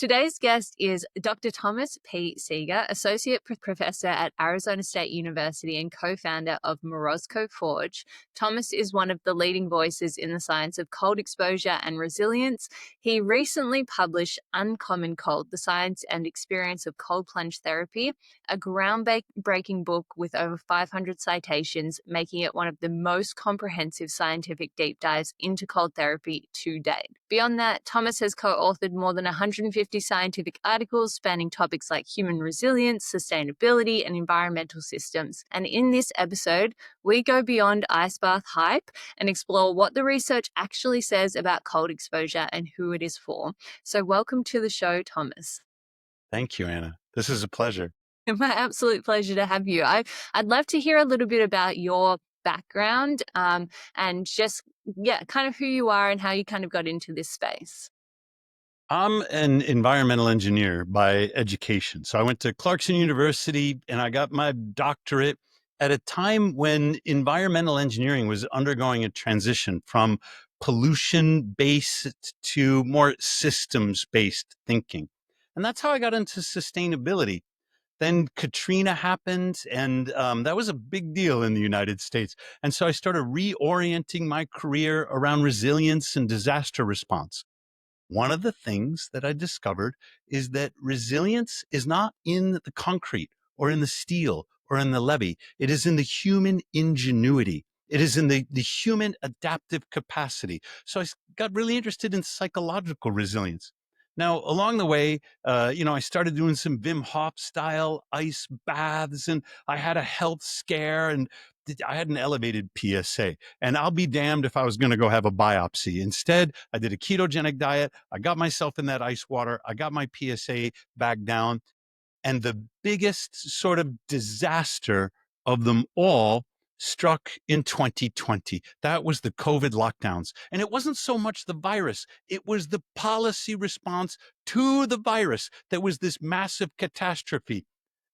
Today's guest is Dr. Thomas P. Seager, Associate Professor at Arizona State University and co-founder of Morozko Forge. Thomas is one of the leading voices in the science of cold exposure and resilience. He recently published Uncommon Cold, The Science and Experience of Cold Plunge Therapy, a groundbreaking book with over 500 citations, making it one of the most comprehensive scientific deep dives into cold therapy to date. Beyond that, Thomas has co-authored more than 150 scientific articles spanning topics like human resilience, sustainability, and environmental systems. And in this episode, we go beyond ice bath hype and explore what the research actually says about cold exposure and who it is for. So welcome to the show, Thomas. Thank you, Anna. This is a pleasure. My absolute pleasure to have you. I'd love to hear a little bit about your background and just, kind of who you are and how you kind of got into this space. I'm an environmental engineer by education. So I went to Clarkson University and I got my doctorate at a time when environmental engineering was undergoing a transition from pollution-based to more systems-based thinking. And that's how I got into sustainability. Then Katrina happened, and that was a big deal in the United States. And so I started reorienting my career around resilience and disaster response. One of the things that I discovered is that resilience is not in the concrete or in the steel or in the levee. It is in the human ingenuity. It is in the human adaptive capacity. So I got really interested in psychological resilience. Now, along the way, I started doing some Wim Hof style ice baths, and I had a health scare, and I had an elevated PSA. And I'll be damned if I was going to go have a biopsy. Instead, I did a ketogenic diet. I got myself in that ice water. I got my PSA back down. And the biggest sort of disaster of them all struck in 2020. That was the COVID lockdowns. And it wasn't so much the virus, it was the policy response to the virus that was this massive catastrophe.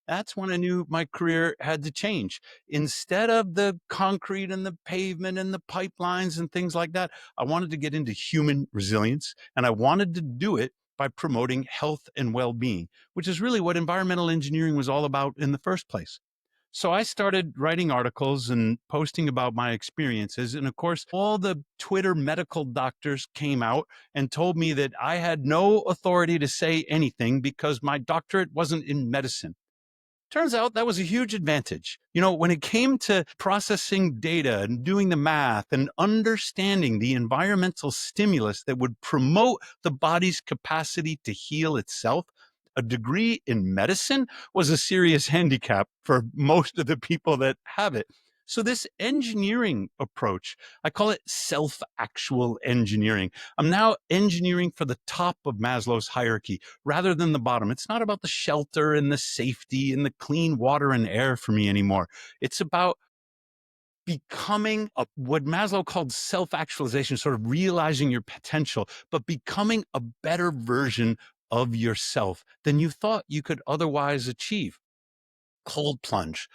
That's when I knew my career had to change. Instead of the concrete and the pavement and the pipelines and things like that, I wanted to get into human resilience, and I wanted to do it by promoting health and well-being, which is really what environmental engineering was all about in the first place. So I started writing articles and posting about my experiences. And of course, all the Twitter medical doctors came out and told me that I had no authority to say anything because my doctorate wasn't in medicine. Turns out that was a huge advantage. When it came to processing data and doing the math and understanding the environmental stimulus that would promote the body's capacity to heal itself, a degree in medicine was a serious handicap for most of the people that have it. So this engineering approach, I call it self-actual engineering. I'm now engineering for the top of Maslow's hierarchy rather than the bottom. It's not about the shelter and the safety and the clean water and air for me anymore. It's about becoming what Maslow called self-actualization, sort of realizing your potential, but becoming a better version of yourself than you thought you could otherwise achieve. Cold plunge,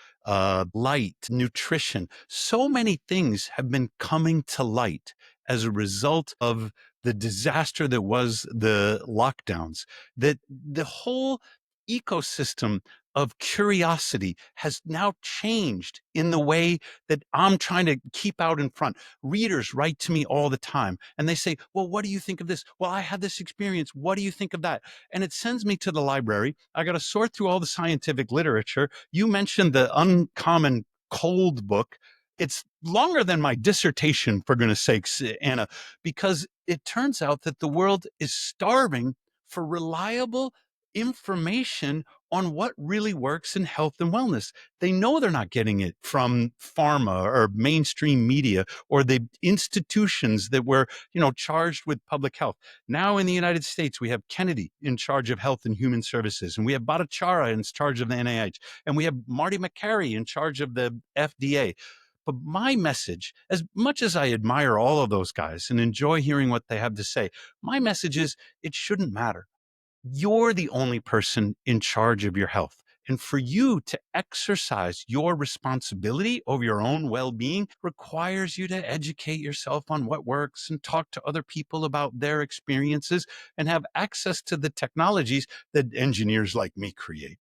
light, nutrition. So many things have been coming to light as a result of the disaster that was the lockdowns, that the whole ecosystem of curiosity has now changed in the way that I'm trying to keep out in front. Readers write to me all the time and they say, well, what do you think of this? Well, I had this experience. What do you think of that? And it sends me to the library. I got to sort through all the scientific literature. You mentioned the Uncommon Cold book. It's longer than my dissertation, for goodness sakes, Anna, because it turns out that the world is starving for reliable information on what really works in health and wellness. They know they're not getting it from pharma or mainstream media or the institutions that were, charged with public health. Now in the United States, we have Kennedy in charge of health and human services, and we have Bhattacharya in charge of the NIH, and we have Marty Makary in charge of the FDA. But my message, as much as I admire all of those guys and enjoy hearing what they have to say, my message is it shouldn't matter. You're the only person in charge of your health. And for you to exercise your responsibility over your own well-being requires you to educate yourself on what works and talk to other people about their experiences and have access to the technologies that engineers like me create.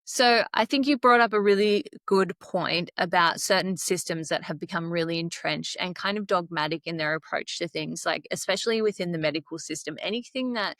So I think you brought up a really good point about certain systems that have become really entrenched and kind of dogmatic in their approach to things, like especially within the medical system. Anything that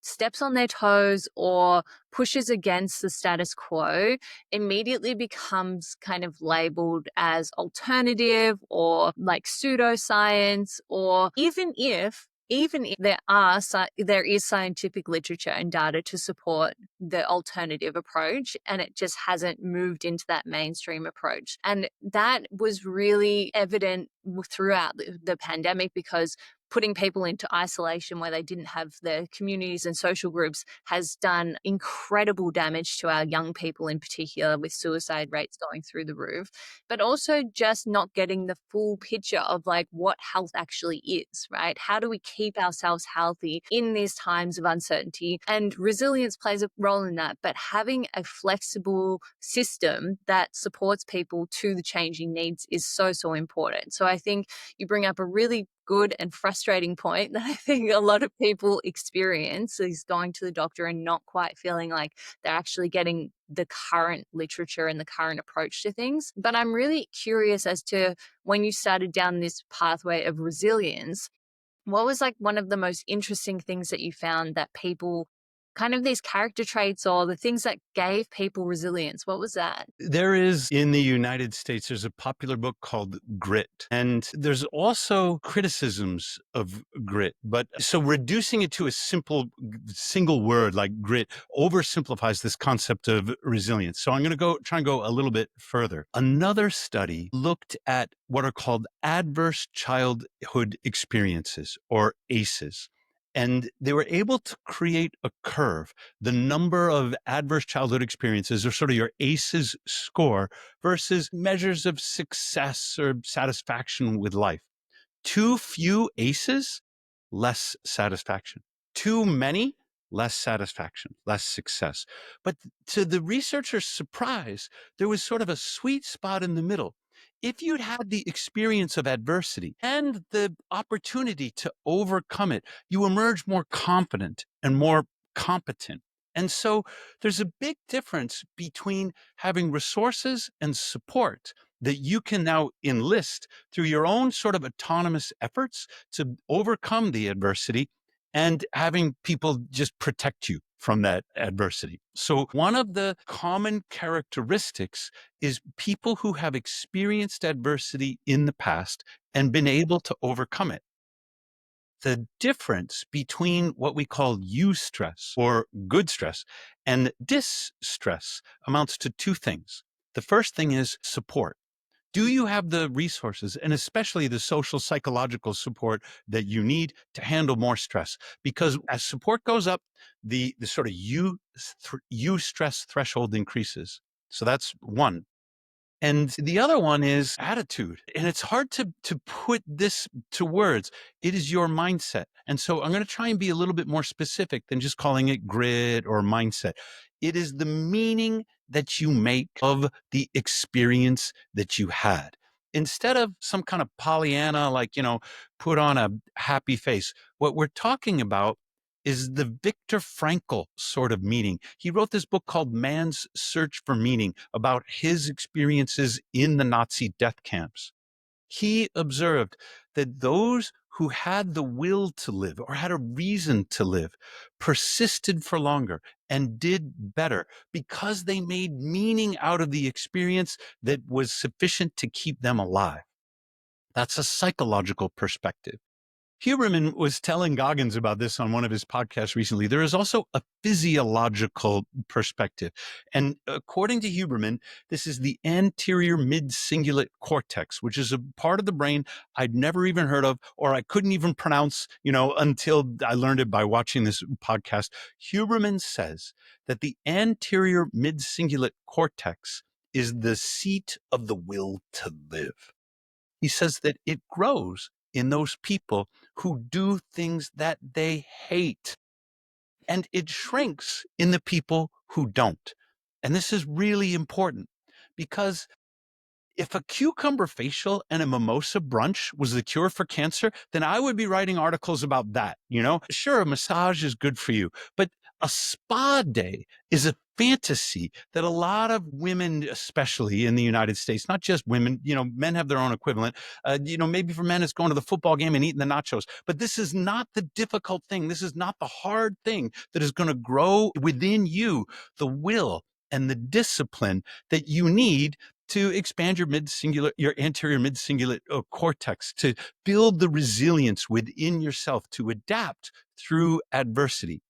steps on their toes or pushes against the status quo immediately becomes kind of labeled as alternative or like pseudoscience, or even if there is scientific literature and data to support the alternative approach, and it just hasn't moved into that mainstream approach. And that was really evident throughout the pandemic, because putting people into isolation where they didn't have the communities and social groups has done incredible damage to our young people in particular, with suicide rates going through the roof, but also just not getting the full picture of like what health actually is, right? How do we keep ourselves healthy in these times of uncertainty? And resilience plays a role in that, but having a flexible system that supports people to the changing needs is so, so important. So I think you bring up a really good and frustrating point that I think a lot of people experience, is going to the doctor and not quite feeling like they're actually getting the current literature and the current approach to things. But I'm really curious as to, when you started down this pathway of resilience, what was like one of the most interesting things that you found that people, kind of these character traits or the things that gave people resilience? What was that? There is, in the United States, there's a popular book called Grit. And there's also criticisms of grit. But so reducing it to a single word like grit oversimplifies this concept of resilience. So I'm going to try and go a little bit further. Another study looked at what are called adverse childhood experiences, or ACEs. And they were able to create a curve, the number of adverse childhood experiences, or sort of your ACEs score, versus measures of success or satisfaction with life. Too few ACEs, less satisfaction. Too many, less satisfaction, less success. But to the researchers' surprise, there was sort of a sweet spot in the middle. If you'd had the experience of adversity and the opportunity to overcome it, you emerge more confident and more competent. And so there's a big difference between having resources and support that you can now enlist through your own sort of autonomous efforts to overcome the adversity, and having people just protect you from that adversity. So one of the common characteristics is people who have experienced adversity in the past and been able to overcome it. The difference between what we call eustress, or good stress, and distress amounts to two things. The first thing is support. Do you have the resources, and especially the social psychological support, that you need to handle more stress? Because as support goes up, the sort of stress threshold increases. So that's one. And the other one is attitude. And it's hard to put this to words. It is your mindset. And so I'm going to try and be a little bit more specific than just calling it grit or mindset. It is the meaning that you make of the experience that you had. Instead of some kind of Pollyanna, like, put on a happy face, what we're talking about is the Viktor Frankl sort of meaning. He wrote this book called Man's Search for Meaning, about his experiences in the Nazi death camps. He observed that those who had the will to live, or had a reason to live, persisted for longer and did better because they made meaning out of the experience that was sufficient to keep them alive. That's a psychological perspective. Huberman was telling Goggins about this on one of his podcasts recently. There is also a physiological perspective. And according to Huberman, this is the anterior mid-cingulate cortex, which is a part of the brain I'd never even heard of, or I couldn't even pronounce, until I learned it by watching this podcast. Huberman says that the anterior mid-cingulate cortex is the seat of the will to live. He says that it grows in those people who do things that they hate, and it shrinks in the people who don't. And this is really important because if a cucumber facial and a mimosa brunch was the cure for cancer, then I would be writing articles about that. Sure, a massage is good for you, but a spa day is a fantasy that a lot of women, especially in the United States, not just women, men have their own equivalent. Maybe for men, it's going to the football game and eating the nachos, but this is not the difficult thing. This is not the hard thing that is going to grow within you the will and the discipline that you need to expand your anterior mid-cingulate cortex, to build the resilience within yourself to adapt through adversity.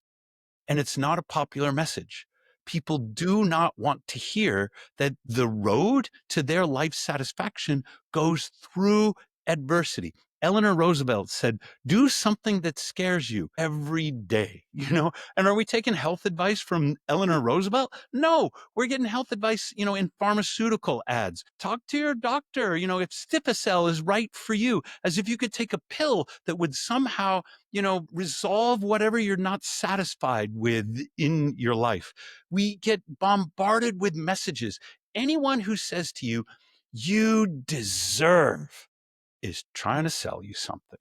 And it's not a popular message. People do not want to hear that the road to their life satisfaction goes through adversity. Eleanor Roosevelt said, do something that scares you every day, And are we taking health advice from Eleanor Roosevelt? No, we're getting health advice, in pharmaceutical ads. Talk to your doctor, if Stifacel is right for you, as if you could take a pill that would somehow resolve whatever you're not satisfied with in your life. We get bombarded with messages. Anyone who says to you, you deserve, is trying to sell you something.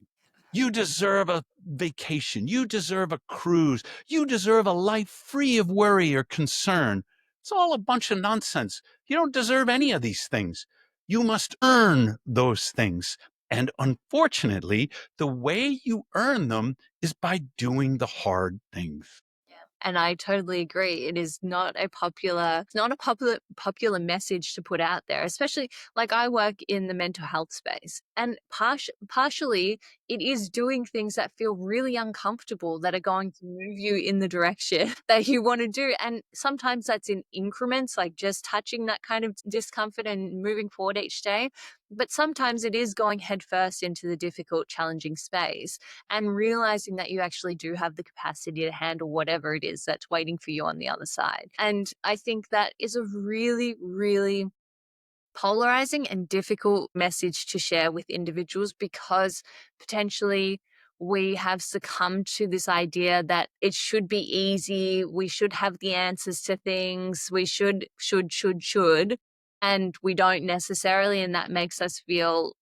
You deserve a vacation. You deserve a cruise. You deserve a life free of worry or concern. It's all a bunch of nonsense. You don't deserve any of these things. You must earn those things. And unfortunately, the way you earn them is by doing the hard things. And I totally agree. It is not a popular message to put out there, especially like I work in the mental health space. And partially it is doing things that feel really uncomfortable that are going to move you in the direction that you want to do. And sometimes that's in increments, like just touching that kind of discomfort and moving forward each day. But sometimes it is going headfirst into the difficult, challenging space and realizing that you actually do have the capacity to handle whatever it is that's waiting for you on the other side. And I think that is a really, really polarizing and difficult message to share with individuals, because potentially we have succumbed to this idea that it should be easy, we should have the answers to things, we should, and we don't necessarily. And that makes us feel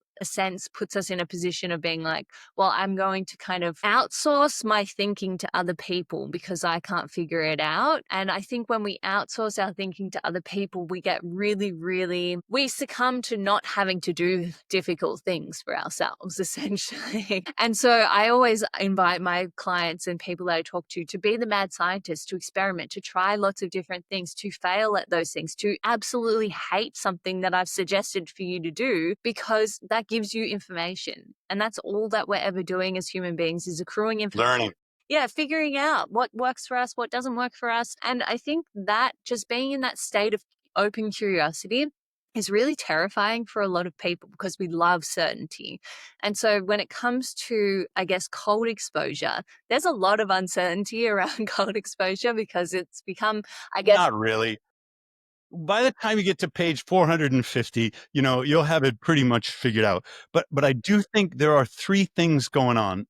puts us in a position of being like, well, I'm going to kind of outsource my thinking to other people because I can't figure it out. And I think when we outsource our thinking to other people, we get we succumb to not having to do difficult things for ourselves, essentially. And so I always invite my clients and people that I talk to be the mad scientist, to experiment, to try lots of different things, to fail at those things, to absolutely hate something that I've suggested for you to do, because that gives you information. And that's all that we're ever doing as human beings, is accruing information. Learning. Yeah, figuring out what works for us, what doesn't work for us. And I think that just being in that state of open curiosity is really terrifying for a lot of people, because we love certainty. And so when it comes to, I guess, cold exposure, there's a lot of uncertainty around cold exposure, because it's become, I guess, Not really. By the time you get to page 450, you'll have it pretty much figured out. But I do think there are three things going on.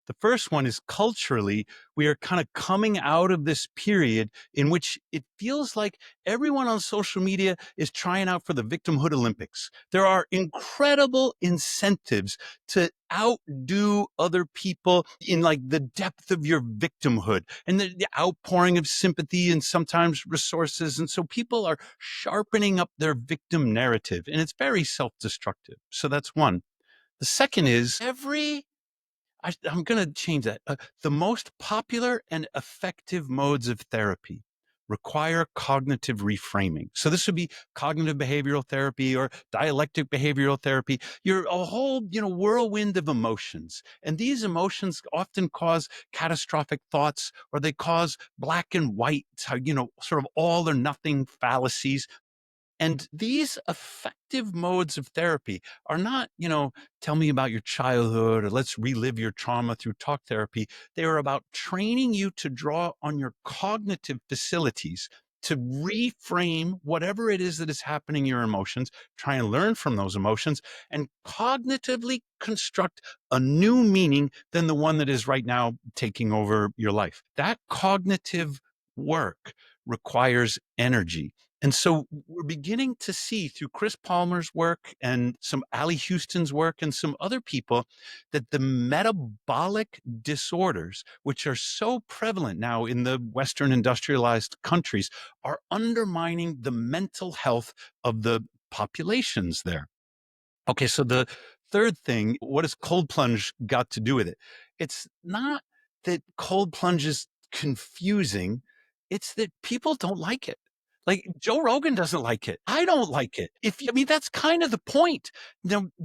The first one is culturally, we are kind of coming out of this period in which it feels like everyone on social media is trying out for the victimhood Olympics. There are incredible incentives to outdo other people in like the depth of your victimhood and the outpouring of sympathy and sometimes resources. And so people are sharpening up their victim narrative, and it's very self-destructive. So that's one. The second is I'm going to change that. The most popular and effective modes of therapy require cognitive reframing. So this would be cognitive behavioral therapy or dialectic behavioral therapy. You're a whole, whirlwind of emotions. And these emotions often cause catastrophic thoughts, or they cause black and white, sort of all or nothing fallacies. And these effective modes of therapy are not, tell me about your childhood or let's relive your trauma through talk therapy. They are about training you to draw on your cognitive facilities to reframe whatever it is that is happening in your emotions, try and learn from those emotions, and cognitively construct a new meaning than the one that is right now taking over your life. That cognitive work requires energy. And so we're beginning to see through Chris Palmer's work and some Ali Houston's work and some other people that the metabolic disorders, which are so prevalent now in the Western industrialized countries, are undermining the mental health of the populations there. Okay, so the third thing, what has cold plunge got to do with it? It's not that cold plunge is confusing, it's that people don't like it. Like Joe Rogan doesn't like it. I don't like it. I mean, that's kind of the point.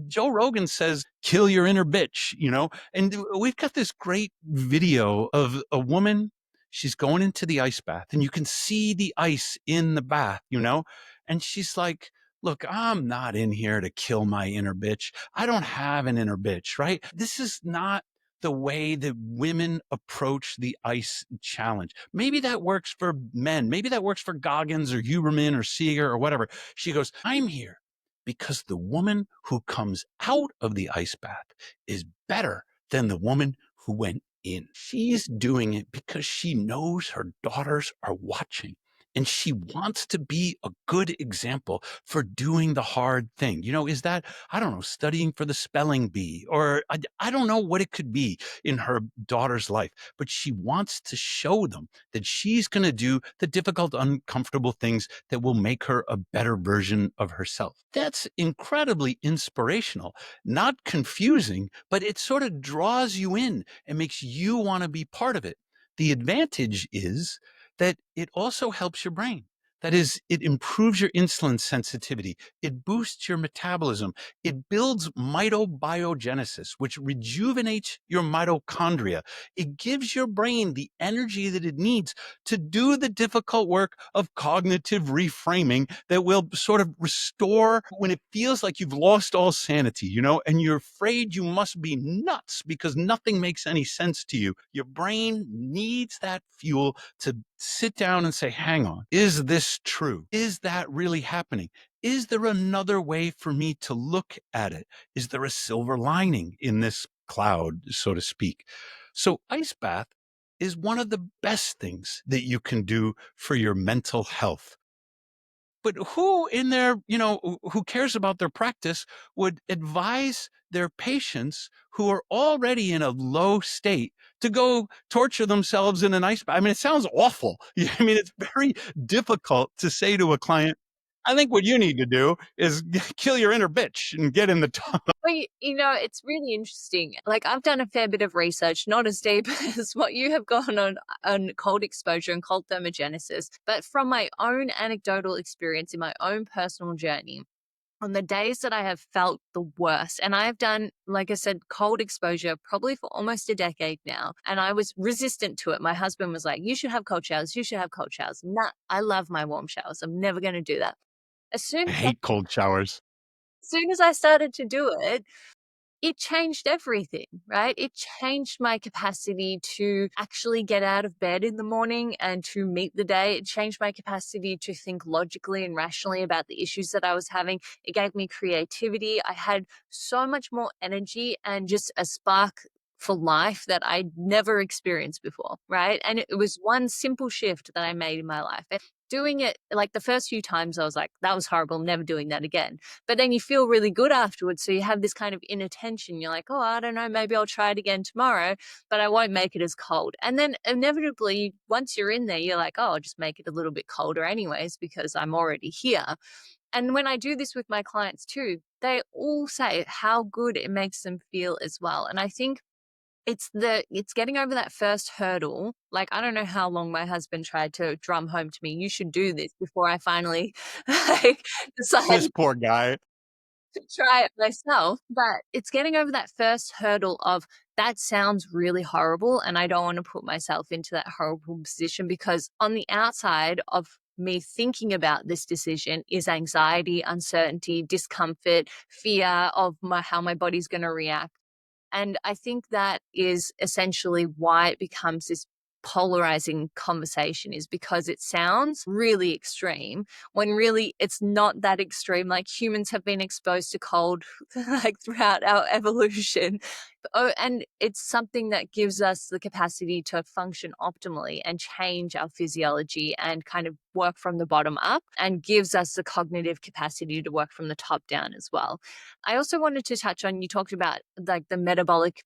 Joe Rogan says, kill your inner bitch, and we've got this great video of a woman. She's going into the ice bath and you can see the ice in the bath, and she's like, look, I'm not in here to kill my inner bitch. I don't have an inner bitch, right? This is not the way that women approach the ice challenge. Maybe that works for men. Maybe that works for Goggins or Huberman or Seager or whatever. She goes, I'm here because the woman who comes out of the ice bath is better than the woman who went in. She's doing it because she knows her daughters are watching. And she wants to be a good example for doing the hard thing. Is that, I don't know, studying for the spelling bee, or I don't know what it could be in her daughter's life, but she wants to show them that she's going to do the difficult, uncomfortable things that will make her a better version of herself. That's incredibly inspirational, not confusing, but it sort of draws you in and makes you want to be part of it. The advantage is that it also helps your brain. That is, it improves your insulin sensitivity. It boosts your metabolism. It builds mitobiogenesis, which rejuvenates your mitochondria. It gives your brain the energy that it needs to do the difficult work of cognitive reframing that will sort of restore when it feels like you've lost all sanity, and you're afraid you must be nuts because nothing makes any sense to you. Your brain needs that fuel to sit down and say, hang on, is this true? Is that really happening? Is there another way for me to look at it? Is there a silver lining in this cloud, so to speak? So ice bath is one of the best things that you can do for your mental health. But who in their, who cares about their practice would advise their patients who are already in a low state to go torture themselves in an ice bath? I mean, it sounds awful. I mean, it's very difficult to say to a client, I think what you need to do is kill your inner bitch and get in the tub. Well, it's really interesting. Like, I've done a fair bit of research, not as deep as what you have gone on cold exposure and cold thermogenesis, but from my own anecdotal experience in my own personal journey, on the days that I have felt the worst, and I've done, like I said, cold exposure probably for almost a decade now, and I was resistant to it. My husband was like, you should have cold showers. You should have cold showers. Nah, I love my warm showers. I'm never going to do that. As soon I as hate cold showers. I started to do it, it changed everything, right? It changed my capacity to actually get out of bed in the morning and to meet the day. It changed my capacity to think logically and rationally about the issues that I was having. It gave me creativity. I had so much more energy and just a spark for life that I'd never experienced before, right? And it was one simple shift that I made in my life. And doing it, like the first few times, I was like, that was horrible. I'm never doing that again. But then you feel really good afterwards. So you have this kind of inner tension. You're like, oh, I don't know, maybe I'll try it again tomorrow, but I won't make it as cold. And then inevitably, once you're in there, you're like, oh, I'll just make it a little bit colder anyways, because I'm already here. And when I do this with my clients too, they all say how good it makes them feel as well. And I think it's getting over that first hurdle. Like, I don't know how long my husband tried to drum home to me, you should do this, before I finally like This decided poor guy. to try it myself. But it's getting over that first hurdle of, that sounds really horrible and I don't want to put myself into that horrible position, because on the outside of me thinking about this decision is anxiety, uncertainty, discomfort, fear of how my body's going to react. And I think that is essentially why it becomes this polarizing conversation is because it sounds really extreme when really it's not that extreme. Like, humans have been exposed to cold like throughout our evolution. Oh, and it's something that gives us the capacity to function optimally and change our physiology and kind of work from the bottom up, and gives us the cognitive capacity to work from the top down as well. I also wanted to touch on, you talked about like the metabolic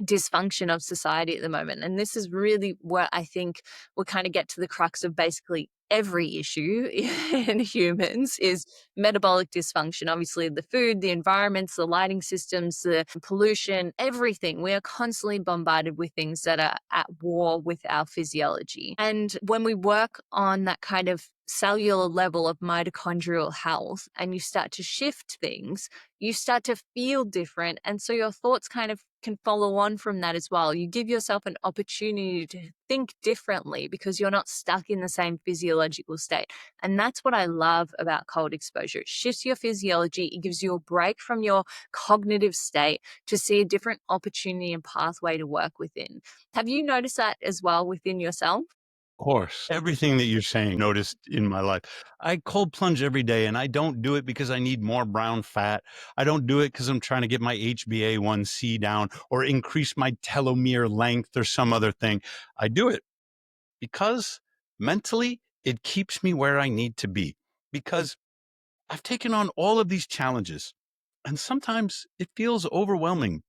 dysfunction of society at the moment. And this is really where I think we kind of get to the crux of basically every issue in humans is metabolic dysfunction. Obviously, the food, the environments, the lighting systems, the pollution, everything. We are constantly bombarded with things that are at war with our physiology. And when we work on that kind of cellular level of mitochondrial health and you start to shift things, you start to feel different. And so your thoughts kind of can follow on from that as well. You give yourself an opportunity to think differently because you're not stuck in the same physiological state. And that's what I love about cold exposure. It shifts your physiology, it gives you a break from your cognitive state to see a different opportunity and pathway to work within. Have you noticed that as well within yourself? Course. Everything that you're saying noticed in my life. I cold plunge every day, and I don't do it because I need more brown fat. I don't do it because I'm trying to get my HbA1c down or increase my telomere length or some other thing. I do it because mentally it keeps me where I need to be, because I've taken on all of these challenges and sometimes it feels overwhelming,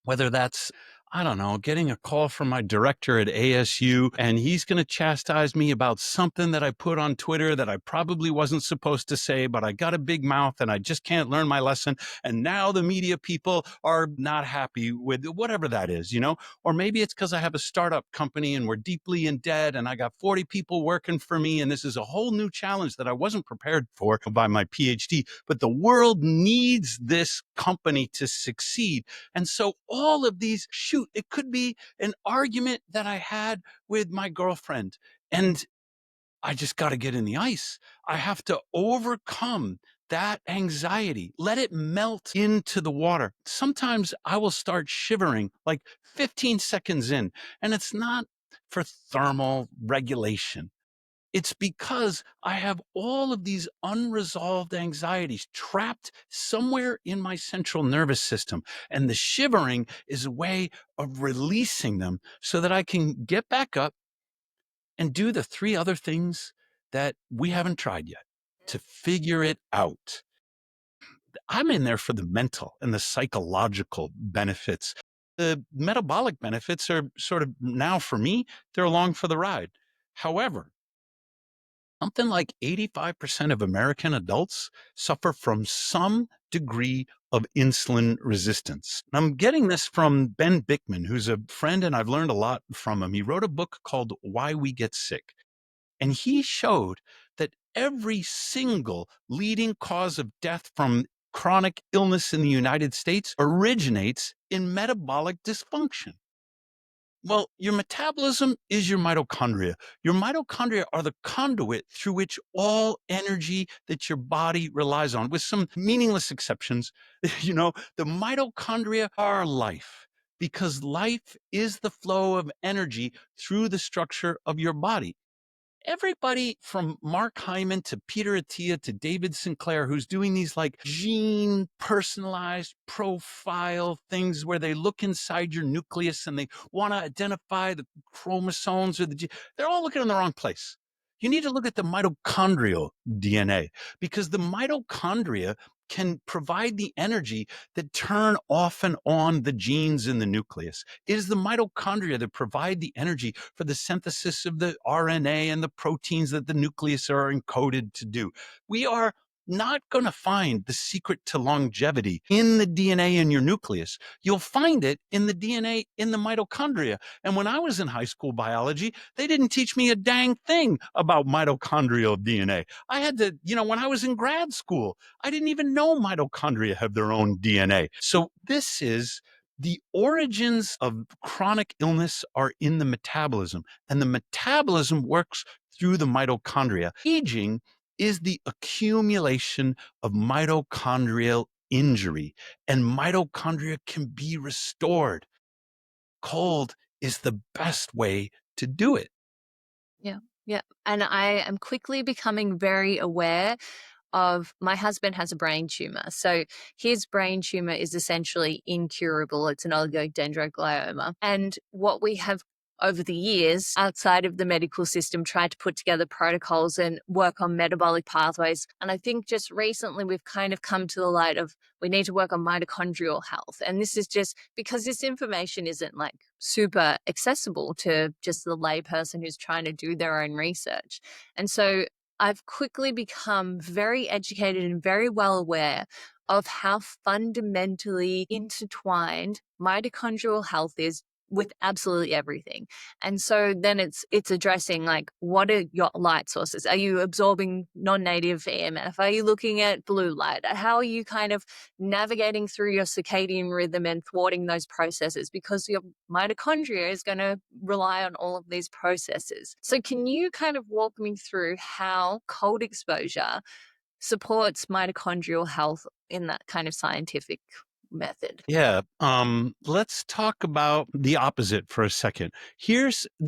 whether that's, I don't know, getting a call from my director at ASU and he's going to chastise me about something that I put on Twitter that I probably wasn't supposed to say, but I got a big mouth and I just can't learn my lesson. And now the media people are not happy with whatever that is, or maybe it's because I have a startup company and we're deeply in debt and I got 40 people working for me. And this is a whole new challenge that I wasn't prepared for by my PhD, but the world needs this company to succeed. And so all of these, it could be an argument that I had with my girlfriend and I just got to get in the ice. I have to overcome that anxiety, let it melt into the water. Sometimes I will start shivering like 15 seconds in, and it's not for thermal regulation. It's because I have all of these unresolved anxieties trapped somewhere in my central nervous system. And the shivering is a way of releasing them so that I can get back up and do the three other things that we haven't tried yet to figure it out. I'm in there for the mental and the psychological benefits. The metabolic benefits are sort of now for me, they're along for the ride. However, something like 85% of American adults suffer from some degree of insulin resistance. And I'm getting this from Ben Bickman, who's a friend, and I've learned a lot from him. He wrote a book called Why We Get Sick. And he showed that every single leading cause of death from chronic illness in the United States originates in metabolic dysfunction. Well, your metabolism is your mitochondria. Your mitochondria are the conduit through which all energy that your body relies on, with some meaningless exceptions. The mitochondria are life, because life is the flow of energy through the structure of your body. Everybody from Mark Hyman to Peter Attia to David Sinclair, who's doing these like gene personalized profile things where they look inside your nucleus and they want to identify the chromosomes or they're all looking in the wrong place. You need to look at the mitochondrial DNA, because the mitochondria can provide the energy that turn off and on the genes in the nucleus. It is the mitochondria that provide the energy for the synthesis of the RNA and the proteins that the nucleus are encoded to do. We are not going to find the secret to longevity in the DNA in your nucleus. You'll find it in the DNA in the mitochondria. And when I was in high school biology, they didn't teach me a dang thing about mitochondrial DNA. I had to, when I was in grad school, I didn't even know mitochondria have their own DNA. So this is the origins of chronic illness are in the metabolism, and the metabolism works through the mitochondria. Aging is the accumulation of mitochondrial injury, and mitochondria can be restored. Cold is the best way to do it. Yeah. Yeah. And I am quickly becoming very aware of my husband has a brain tumor. So his brain tumor is essentially incurable. It's an oligodendroglioma. And what we have over the years outside of the medical system tried to put together protocols and work on metabolic pathways. And I think just recently we've kind of come to the light of we need to work on mitochondrial health. And this is just because this information isn't like super accessible to just the layperson who's trying to do their own research. And so I've quickly become very educated and very well aware of how fundamentally intertwined mitochondrial health is with absolutely everything. And so then it's addressing like what are your light sources? Are you absorbing non-native EMF? Are you looking at blue light? How are you kind of navigating through your circadian rhythm and thwarting those processes? Because your mitochondria is going to rely on all of these processes. So can you kind of walk me through how cold exposure supports mitochondrial health in that kind of scientific method? Yeah. Let's talk about the opposite for a second. There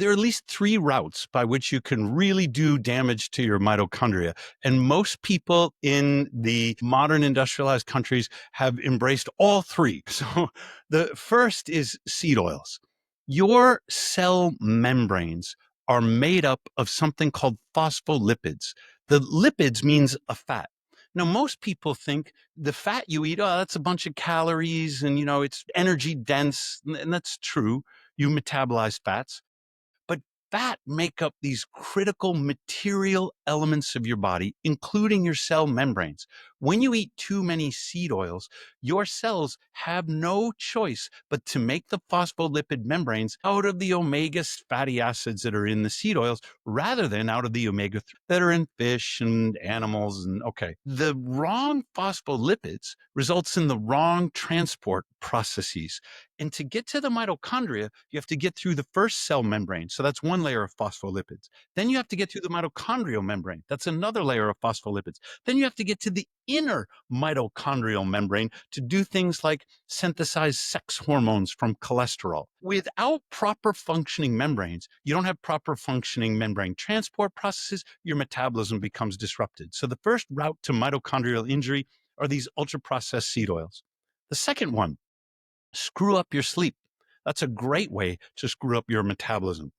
are at least three routes by which you can really do damage to your mitochondria. And most people in the modern industrialized countries have embraced all three. So the first is seed oils. Your cell membranes are made up of something called phospholipids. The lipids means a fat. Now, most people think the fat you eat, oh, that's a bunch of calories and, it's energy dense. And that's true. You metabolize fats. But fat make up these critical material elements of your body, including your cell membranes. When you eat too many seed oils, your cells have no choice but to make the phospholipid membranes out of the omega fatty acids that are in the seed oils rather than out of the omega 3 that are in fish and animals. And okay, the wrong phospholipids results in the wrong transport processes. And to get to the mitochondria, you have to get through the first cell membrane. So that's one layer of phospholipids. Then you have to get through the mitochondrial membrane. That's another layer of phospholipids. Then you have to get to the inner mitochondrial membrane to do things like synthesize sex hormones from cholesterol. Without proper functioning membranes, you don't have proper functioning membrane transport processes, your metabolism becomes disrupted. So the first route to mitochondrial injury are these ultra processed seed oils. The second one, screw up your sleep. That's a great way to screw up your metabolism.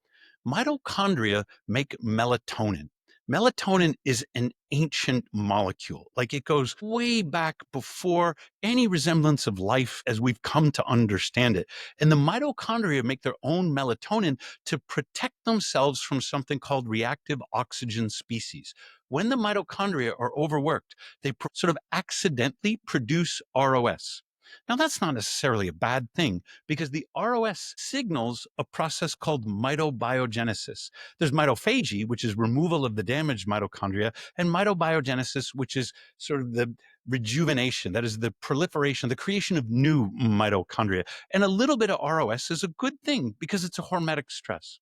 Mitochondria make melatonin. Melatonin is an ancient molecule. Like it goes way back before any resemblance of life as we've come to understand it. And the mitochondria make their own melatonin to protect themselves from something called reactive oxygen species. When the mitochondria are overworked, they sort of accidentally produce ROS. Now, that's not necessarily a bad thing because the ROS signals a process called mitobiogenesis. There's mitophagy, which is removal of the damaged mitochondria, and mitobiogenesis, which is sort of the rejuvenation, that is the proliferation, the creation of new mitochondria. And a little bit of ROS is a good thing because it's a hormetic stress.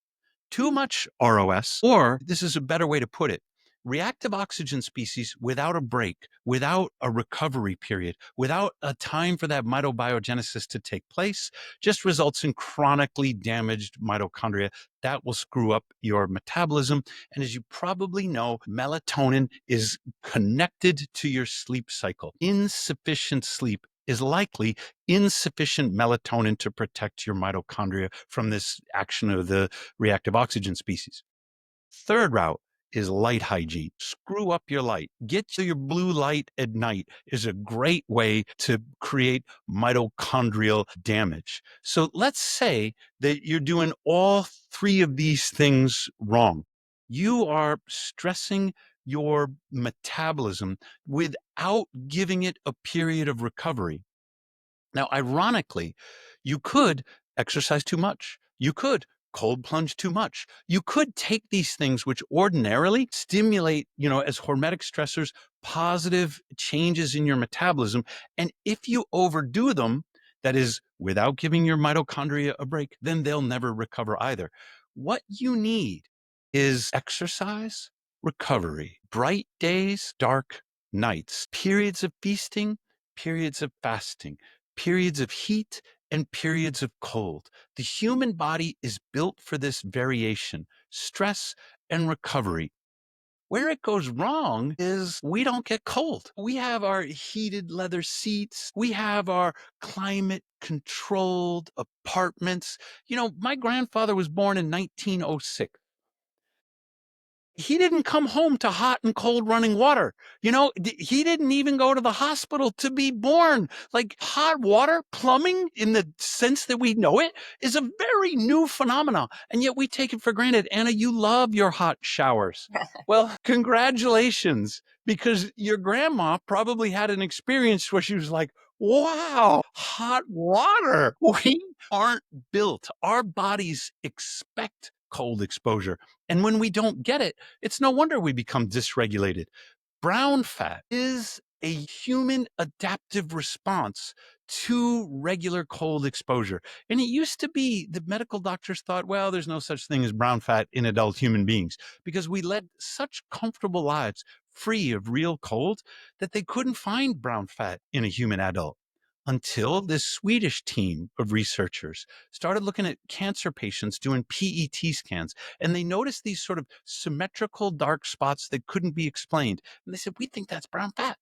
Too much ROS, or this is a better way to put it, reactive oxygen species without a break, without a recovery period, without a time for that mitobiogenesis to take place, just results in chronically damaged mitochondria. That will screw up your metabolism. And as you probably know, melatonin is connected to your sleep cycle. Insufficient sleep is likely insufficient melatonin to protect your mitochondria from this action of the reactive oxygen species. Third route is light hygiene. Screw up your light. Get to your blue light at night is a great way to create mitochondrial damage. So let's say that you're doing all three of these things wrong. You are stressing your metabolism without giving it a period of recovery. Now, ironically, you could exercise too much. You could cold plunge too much. You could take these things which ordinarily stimulate, as hormetic stressors, positive changes in your metabolism. And if you overdo them, that is, without giving your mitochondria a break, then they'll never recover either. What you need is exercise, recovery, bright days, dark nights, periods of feasting, periods of fasting, periods of heat and periods of cold. The human body is built for this variation, stress and recovery. Where it goes wrong is we don't get cold. We have our heated leather seats. We have our climate controlled apartments. My grandfather was born in 1906. He didn't come home to hot and cold running water. He didn't even go to the hospital to be born. Like, hot water, plumbing in the sense that we know it, is a very new phenomenon. And yet we take it for granted. Anna, you love your hot showers. Well, congratulations, because your grandma probably had an experience where she was like, wow, hot water. We aren't built. Our bodies expect cold exposure. And when we don't get it, it's no wonder we become dysregulated. Brown fat is a human adaptive response to regular cold exposure. And it used to be that medical doctors thought, well, there's no such thing as brown fat in adult human beings because we led such comfortable lives free of real cold that they couldn't find brown fat in a human adult until this Swedish team of researchers started looking at cancer patients doing PET scans. And they noticed these sort of symmetrical dark spots that couldn't be explained. And they said, we think that's brown fat.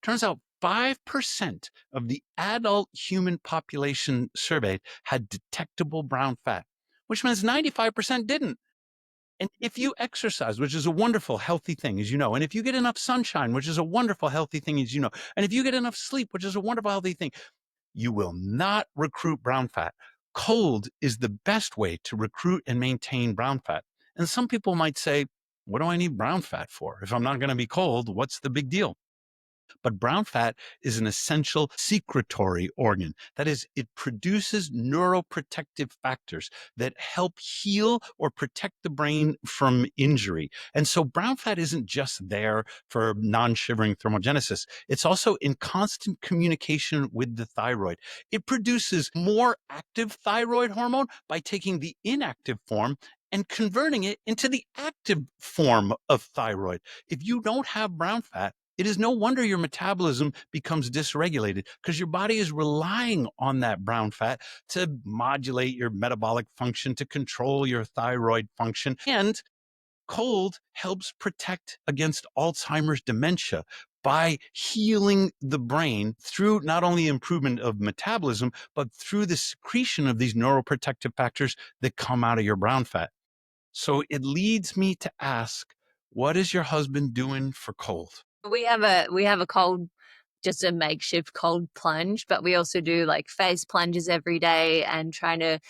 Turns out 5% of the adult human population surveyed had detectable brown fat, which means 95% didn't. And if you exercise, which is a wonderful, healthy thing, as you know, and if you get enough sunshine, which is a wonderful, healthy thing, as you know, and if you get enough sleep, which is a wonderful, healthy thing, you will not recruit brown fat. Cold is the best way to recruit and maintain brown fat. And some people might say, what do I need brown fat for? If I'm not going to be cold, what's the big deal? But brown fat is an essential secretory organ. That is, it produces neuroprotective factors that help heal or protect the brain from injury. And so brown fat isn't just there for non-shivering thermogenesis. It's also in constant communication with the thyroid. It produces more active thyroid hormone by taking the inactive form and converting it into the active form of thyroid. If you don't have brown fat, it is no wonder your metabolism becomes dysregulated because your body is relying on that brown fat to modulate your metabolic function, to control your thyroid function. And cold helps protect against Alzheimer's dementia by healing the brain through not only improvement of metabolism, but through the secretion of these neuroprotective factors that come out of your brown fat. So it leads me to ask, what is your husband doing for cold? We have a cold, just a makeshift cold plunge, but we also do like face plunges every day and trying to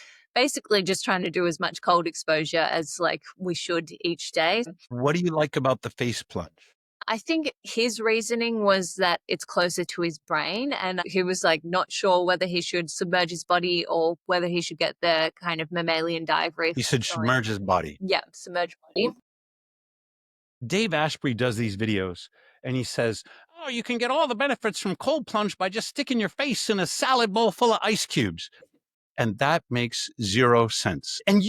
do as much cold exposure as like we should each day. What do you like about the face plunge? I think his reasoning was that it's closer to his brain, and he was like not sure whether he should submerge his body or whether he should get the kind of mammalian dive He reflex said going. submerge his body. Yeah, submerge body. Dave Asprey does these videos and he says, oh, you can get all the benefits from cold plunge by just sticking your face in a salad bowl full of ice cubes. And that makes zero sense. And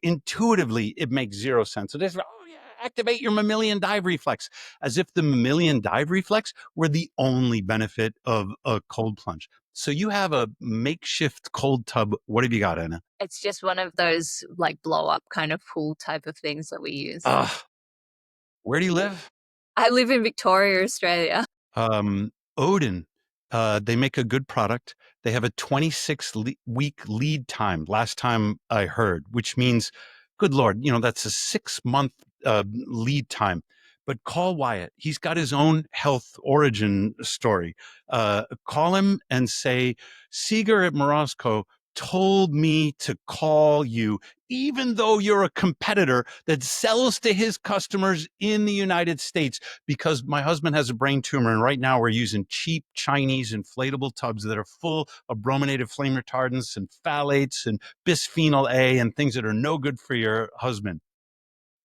intuitively it makes zero sense. So they say, oh yeah, activate your mammalian dive reflex, as if the mammalian dive reflex were the only benefit of a cold plunge. So you have a makeshift cold tub. What have you got, Anna? It's just one of those like blow up kind of pool type of things that we use. Where do you live? I live in Victoria, Australia. Odin, they make a good product. They have a 26-week lead time, last time I heard, which means, good Lord, that's a 6-month lead time. But call Wyatt. He's got his own health origin story. Call him and say, Seager at Morosco told me to call you, even though you're a competitor that sells to his customers in the United States, because my husband has a brain tumor. And right now we're using cheap Chinese inflatable tubs that are full of brominated flame retardants and phthalates and bisphenol A and things that are no good for your husband.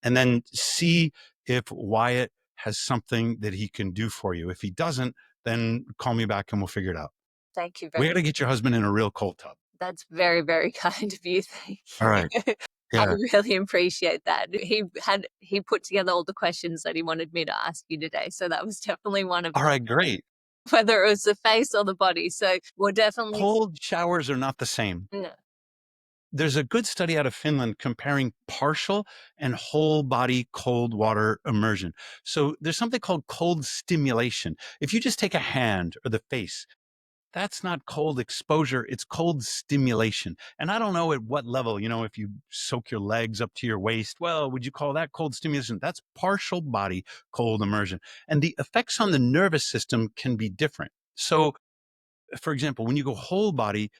And then see if Wyatt has something that he can do for you. If he doesn't, then call me back and we'll figure it out. Thank you We very got to get your husband in a real cold tub. That's very, very kind of you. Thank All you. right. I Yeah. really appreciate that. He put together all the questions that he wanted me to ask you today. So that was definitely one of All them. right, great. whether it was the face or the body. So we're definitely Cold showers are not the same. no. There's a good study out of Finland comparing partial and whole body cold water immersion. So there's something called cold stimulation. If you just take a hand or the face, that's not cold exposure, it's cold stimulation. And I don't know at what level, if you soak your legs up to your waist, well, would you call that cold stimulation? That's partial body cold immersion. And the effects on the nervous system can be different. So, for example, when you go whole body,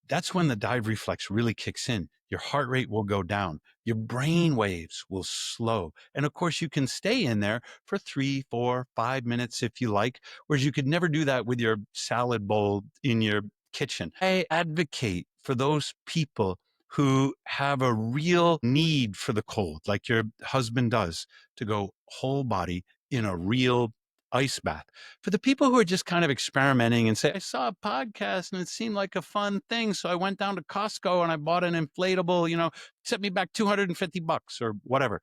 that's when the dive reflex really kicks in. Your heart rate will go down. Your brain waves will slow. And of course, you can stay in there for 3, 4, 5 minutes if you like, whereas you could never do that with your salad bowl in your kitchen. I advocate for those people who have a real need for the cold, like your husband does, to go whole body in a real ice bath. For the people who are just kind of experimenting and say, I saw a podcast and it seemed like a fun thing. So I went down to Costco and I bought an inflatable, set me back $250 or whatever.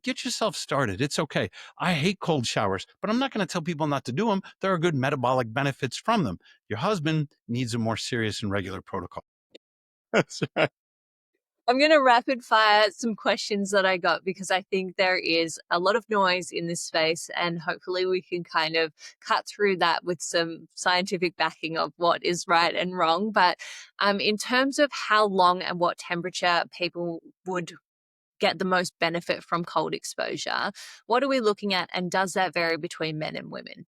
Get yourself started. It's okay. I hate cold showers, but I'm not going to tell people not to do them. There are good metabolic benefits from them. Your husband needs a more serious and regular protocol. That's right. I'm going to rapid fire some questions that I got because I think there is a lot of noise in this space, and hopefully we can kind of cut through that with some scientific backing of what is right and wrong. But in terms of how long and what temperature people would get the most benefit from cold exposure, what are we looking at, and does that vary between men and women?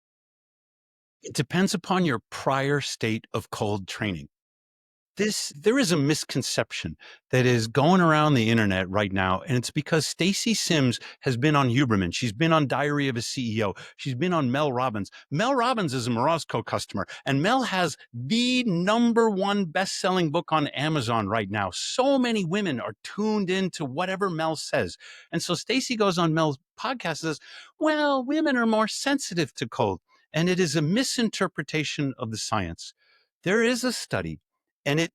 It depends upon your prior state of cold training. There is a misconception that is going around the internet right now, and it's because Stacy Sims has been on Huberman. She's been on Diary of a CEO. She's been on Mel Robbins. Mel Robbins is a Morozco customer, and Mel has the #1 best-selling book on Amazon right now. So many women are tuned into whatever Mel says. And so Stacy goes on Mel's podcast and says, well, women are more sensitive to cold. And it is a misinterpretation of the science. There is a study, and it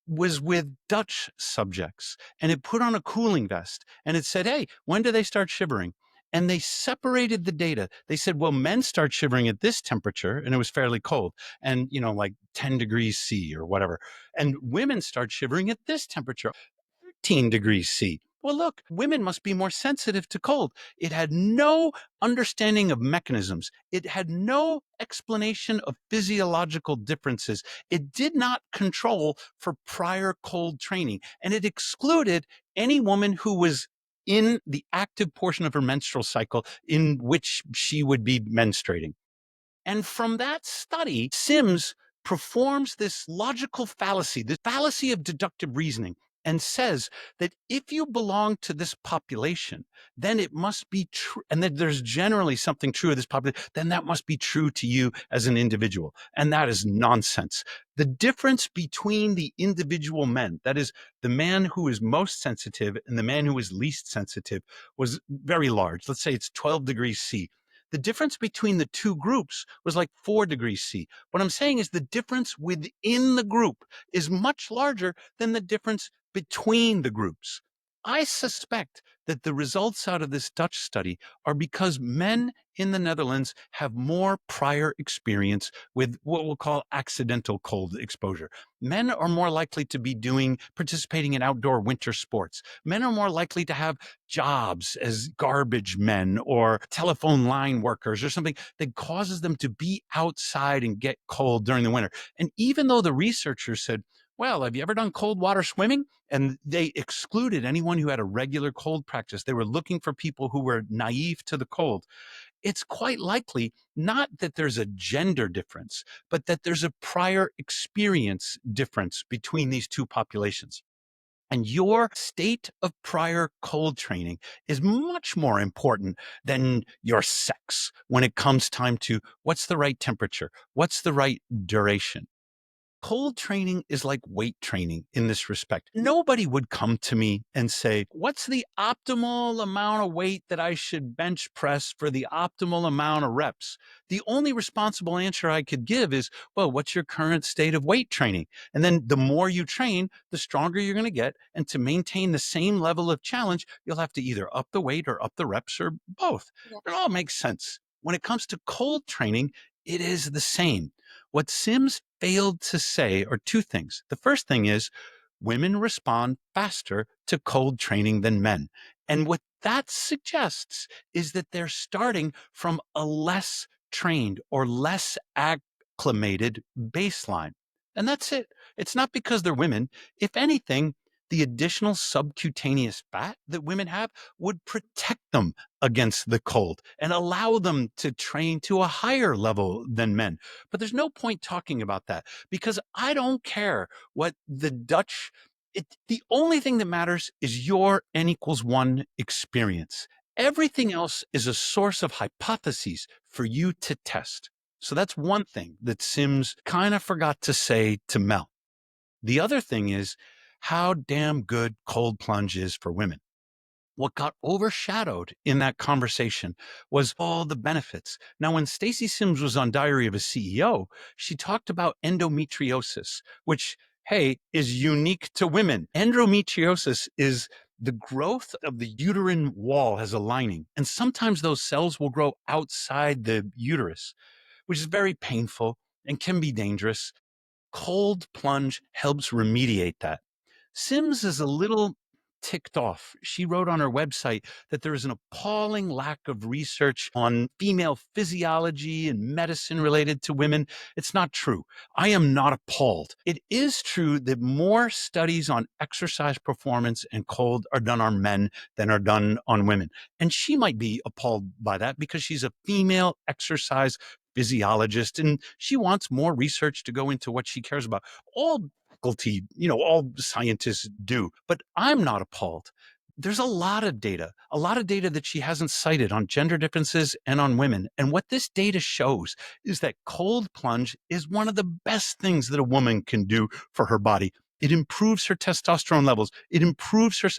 was with Dutch subjects, and it put on a cooling vest, and it said, hey, when do they start shivering? And they separated the data. They said, well, men start shivering at this temperature, and it was fairly cold, and like 10 degrees C or whatever. And women start shivering at this temperature, 13 degrees C. Well, look, women must be more sensitive to cold. It had no understanding of mechanisms. It had no explanation of physiological differences. It did not control for prior cold training. And it excluded any woman who was in the active portion of her menstrual cycle in which she would be menstruating. And from that study, Sims performs this logical fallacy, the fallacy of deductive reasoning, and says that if you belong to this population, then it must be true, and that there's generally something true of this population, then that must be true to you as an individual. And that is nonsense. The difference between the individual men, that is, the man who is most sensitive and the man who is least sensitive, was very large. Let's say it's 12 degrees C. The difference between the two groups was like 4 degrees C. What I'm saying is the difference within the group is much larger than the difference between the groups. I suspect that the results out of this Dutch study are because men in the Netherlands have more prior experience with what we'll call accidental cold exposure. Men are more likely to be participating in outdoor winter sports. Men are more likely to have jobs as garbage men or telephone line workers or something that causes them to be outside and get cold during the winter. And even though the researchers said, well, have you ever done cold water swimming? And they excluded anyone who had a regular cold practice. They were looking for people who were naive to the cold. It's quite likely not that there's a gender difference, but that there's a prior experience difference between these two populations. And your state of prior cold training is much more important than your sex when it comes time to what's the right temperature, what's the right duration. Cold training is like weight training in this respect. Nobody would come to me and say, what's the optimal amount of weight that I should bench press for the optimal amount of reps? The only responsible answer I could give is, well, what's your current state of weight training? And then the more you train, the stronger you're going to get. And to maintain the same level of challenge, you'll have to either up the weight or up the reps or both. Yeah. It all makes sense. When it comes to cold training, It is the same. What Sims failed to say are two things. The first thing is women respond faster to cold training than men. And what that suggests is that they're starting from a less trained or less acclimated baseline. And that's it. It's not because they're women. If anything, the additional subcutaneous fat that women have would protect them against the cold and allow them to train to a higher level than men. But there's no point talking about that because I don't care what the Dutch, the only thing that matters is your N=1 experience. Everything else is a source of hypotheses for you to test. So that's one thing that Sims kind of forgot to say to Mel. The other thing is how damn good cold plunge is for women. What got overshadowed in that conversation was all the benefits. Now, when Stacey Sims was on Diary of a CEO, she talked about endometriosis, which, hey, is unique to women. Endometriosis is the growth of the uterine wall has a lining, and sometimes those cells will grow outside the uterus, which is very painful and can be dangerous. Cold plunge helps remediate that. Sims is a little ticked off. She wrote on her website that there is an appalling lack of research on female physiology and medicine related to women. It's not true. I am not appalled. It is true that more studies on exercise performance and cold are done on men than are done on women. And she might be appalled by that because she's a female exercise physiologist and she wants more research to go into what she cares about. All faculty, all scientists do, but I'm not appalled. There's a lot of data that she hasn't cited on gender differences and on women. And what this data shows is that cold plunge is one of the best things that a woman can do for her body. It improves her testosterone levels. It improves her,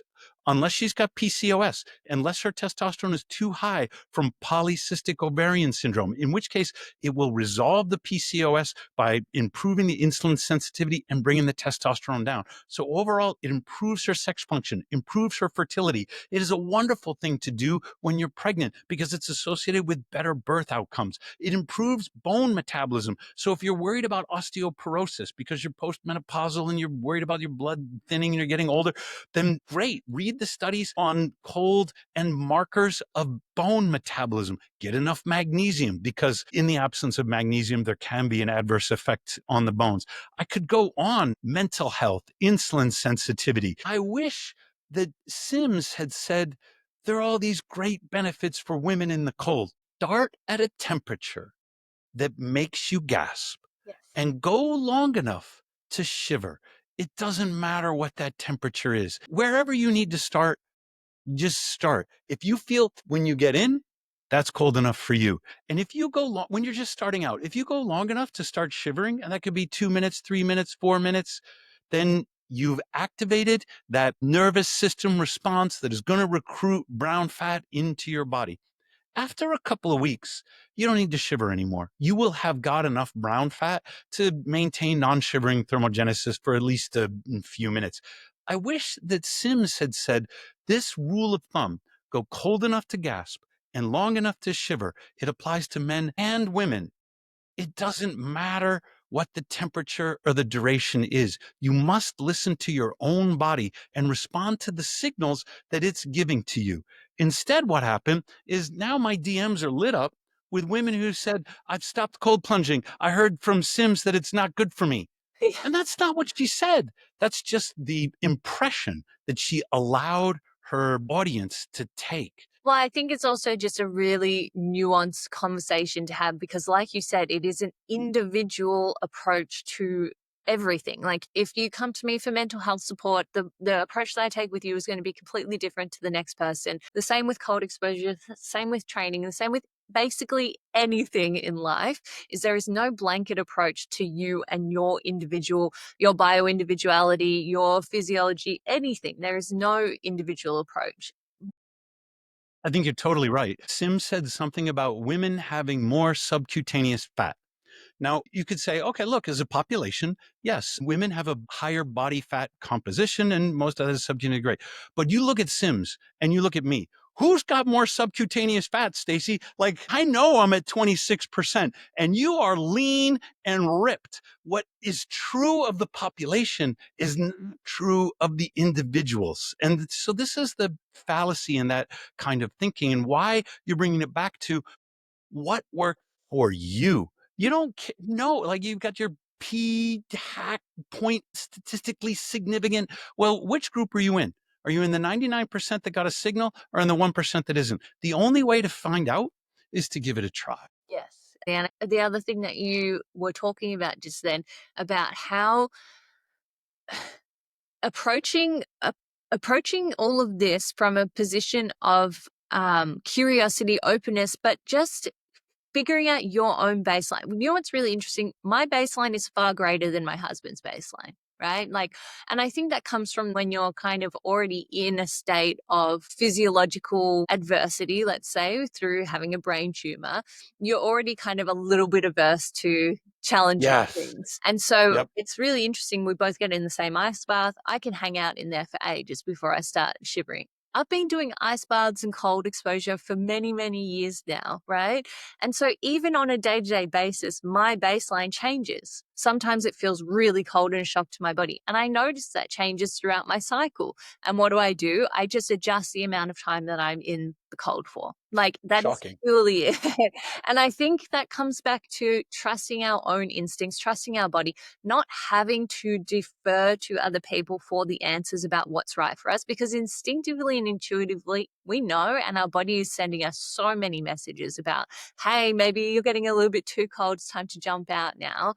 unless she's got PCOS, unless her testosterone is too high from polycystic ovarian syndrome, in which case it will resolve the PCOS by improving the insulin sensitivity and bringing the testosterone down. So overall, it improves her sex function, improves her fertility. It is a wonderful thing to do when you're pregnant because it's associated with better birth outcomes. It improves bone metabolism. So if you're worried about osteoporosis because you're postmenopausal and you're worried about your blood thinning and you're getting older, then great. Read the studies on cold and markers of bone metabolism. Get enough magnesium because in the absence of magnesium, there can be an adverse effect on the bones. I could go on. Mental health, insulin sensitivity. I wish that Sims had said there are all these great benefits for women in the cold. Start at a temperature that makes you gasp. Yes. And go long enough to shiver. It doesn't matter what that temperature is. Wherever you need to start, just start. If you feel when you get in, that's cold enough for you. And if you go long, when you're just starting out, if you go long enough to start shivering, and that could be 2 minutes, 3 minutes, 4 minutes, then you've activated that nervous system response that is going to recruit brown fat into your body. After a couple of weeks, you don't need to shiver anymore. You will have got enough brown fat to maintain non-shivering thermogenesis for at least a few minutes. I wish that Sims had said this rule of thumb, go cold enough to gasp and long enough to shiver. It applies to men and women. It doesn't matter what the temperature or the duration is. You must listen to your own body and respond to the signals that it's giving to you. Instead, what happened is now my DMs are lit up with women who said, I've stopped cold plunging. I heard from Sims that it's not good for me. And that's not what she said. That's just the impression that she allowed her audience to take. Well, I think it's also just a really nuanced conversation to have because, like you said, it is an individual approach to everything. Like, if you come to me for mental health support, the approach that I take with you is going to be completely different to the next person. The same with cold exposure, the same with training, the same with basically anything in life is there is no blanket approach to you and your individual, your bio individuality, your physiology, anything. There is no individual approach. I think you're totally right. Sim said something about women having more subcutaneous fat. Now, you could say, okay, look, as a population, yes, women have a higher body fat composition and most others subcutaneous great. But you look at Sims and you look at me. Who's got more subcutaneous fat, Stacy? Like, I know I'm at 26% and you are lean and ripped. What is true of the population is not true of the individuals. And so this is the fallacy in that kind of thinking, and why you're bringing it back to what worked for you. You don't know, like, you've got your p hack point statistically significant. Well, which group are you in? Are you in the 99% that got a signal, or in the 1% that isn't? The only way to find out is to give it a try. Yes. And the other thing that you were talking about just then, about how approaching approaching all of this from a position of curiosity, openness, but just figuring out your own baseline. You know what's really interesting? My baseline is far greater than my husband's baseline, right? Like, and I think that comes from when you're kind of already in a state of physiological adversity, let's say, through having a brain tumor. You're already kind of a little bit averse to challenging Yes. things. And so Yep. it's really interesting. We both get in the same ice bath. I can hang out in there for ages before I start shivering. I've been doing ice baths and cold exposure for many, many years now, right? And so even on a day-to-day basis, my baseline changes. Sometimes it feels really cold and a shock to my body. And I notice that changes throughout my cycle. And what do? I just adjust the amount of time that I'm in the cold for. Like, that is Shocking. purely it. And I think that comes back to trusting our own instincts, trusting our body, not having to defer to other people for the answers about what's right for us, because instinctively and intuitively we know, and our body is sending us so many messages about, hey, maybe you're getting a little bit too cold, it's time to jump out now.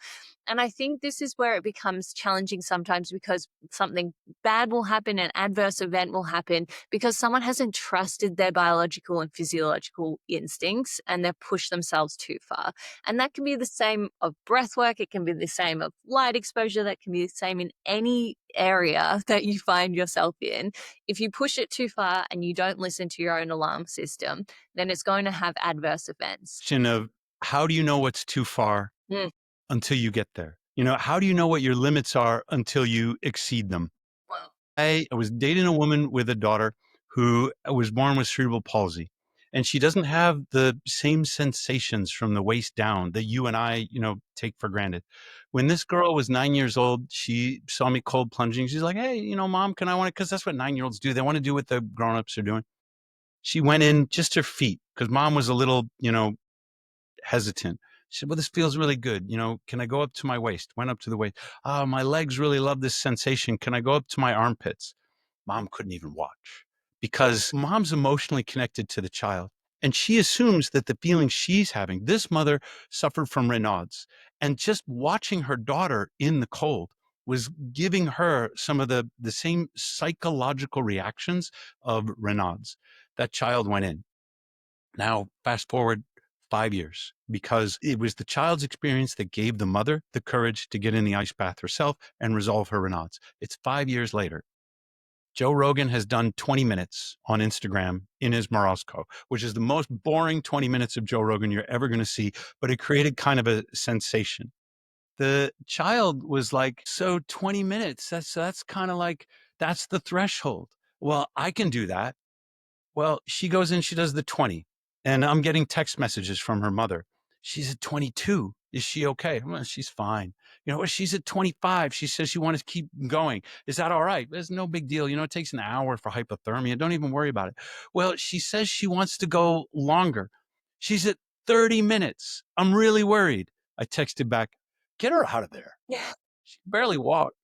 And I think this is where it becomes challenging sometimes, because something bad will happen, an adverse event will happen, because someone hasn't trusted their biological and physiological instincts and they've pushed themselves too far. And that can be the same of breath work, it can be the same of light exposure, that can be the same in any area that you find yourself in. If you push it too far and you don't listen to your own alarm system, then it's going to have adverse events. Of how do you know what's too far Mm. until you get there? How do you know what your limits are until you exceed them? Well, I was dating a woman with a daughter who was born with cerebral palsy, and she doesn't have the same sensations from the waist down that you and I, take for granted. When this girl was 9 years old, she saw me cold plunging. She's like, "Hey, mom, can I want it?" Because that's what 9-year-olds do. They want to do what the grown-ups are doing. She went in just her feet because mom was a little, hesitant. She said, "Well, this feels really good. Can I go up to my waist?" Went up to the waist. "Oh, my legs really love this sensation. Can I go up to my armpits?" Mom couldn't even watch because mom's emotionally connected to the child. And she assumes that the feelings she's having, this mother suffered from Raynaud's, and just watching her daughter in the cold was giving her some of the same psychological reactions of Raynaud's. That child went in. Now, fast forward 5 years, because it was the child's experience that gave the mother the courage to get in the ice bath herself and resolve her Raynaud's. It's 5 years later. Joe Rogan has done 20 minutes on Instagram in his Morosco, which is the most boring 20 minutes of Joe Rogan you're ever going to see, but it created kind of a sensation. The child was like, "So 20 minutes, that's kind of like, that's the threshold. Well, I can do that." Well, she goes in, she does the 20, and I'm getting text messages from her mother. "She's at 22. Is she okay?" "Well, she's fine." "She's at 25. She says she wants to keep going. Is that all right?" "There's no big deal. It takes an hour for hypothermia. Don't even worry about it." "Well, she says she wants to go longer. She's at 30 minutes. I'm really worried." I texted back, "Get her out of there. yeah. She barely walked."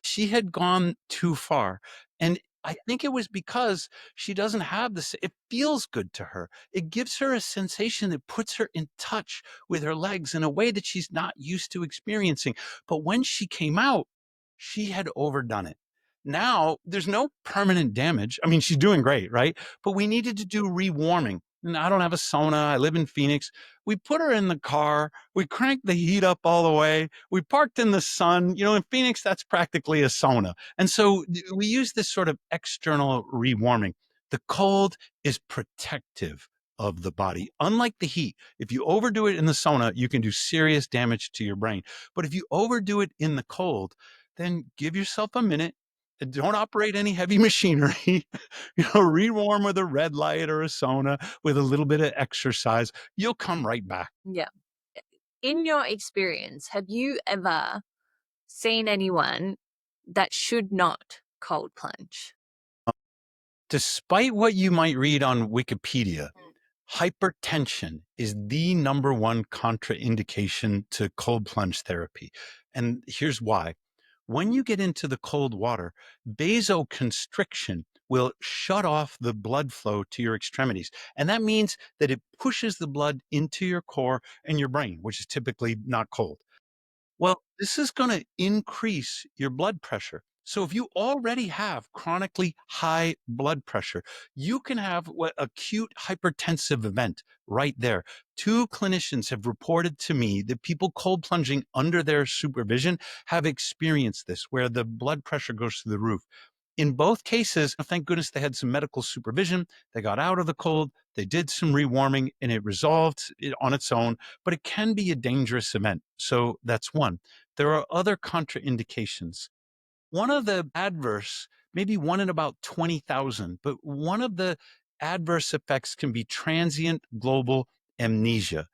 She had gone too far. And I think it was because she doesn't have this. It feels good to her. It gives her a sensation that puts her in touch with her legs in a way that she's not used to experiencing. But when she came out, she had overdone it. Now there's no permanent damage. I mean, she's doing great, right? But we needed to do rewarming. And I don't have a sauna. I live in Phoenix. We put her in the car. We cranked the heat up all the way. We parked in the sun. In Phoenix, that's practically a sauna. And so we use this sort of external rewarming. The cold is protective of the body. Unlike the heat, if you overdo it in the sauna, you can do serious damage to your brain. But if you overdo it in the cold, then give yourself a minute, Don't operate any heavy machinery. Read warm with a red light or a sauna with a little bit of exercise. You'll come right back. Yeah. In your experience, have you ever seen anyone that should not cold plunge? Despite what you might read on Wikipedia, hypertension is the number one contraindication to cold plunge therapy. And here's why. When you get into the cold water, vasoconstriction will shut off the blood flow to your extremities. And that means that it pushes the blood into your core and your brain, which is typically not cold. Well, this is going to increase your blood pressure. So if you already have chronically high blood pressure, you can have what acute hypertensive event right there. Two clinicians have reported to me that people cold plunging under their supervision have experienced this, where the blood pressure goes through the roof. In both cases, thank goodness they had some medical supervision. They got out of the cold, they did some rewarming, and it resolved it on its own, but it can be a dangerous event. So that's one. There are other contraindications. One of the adverse, maybe one in about 20,000, but one of the adverse effects can be transient global amnesia.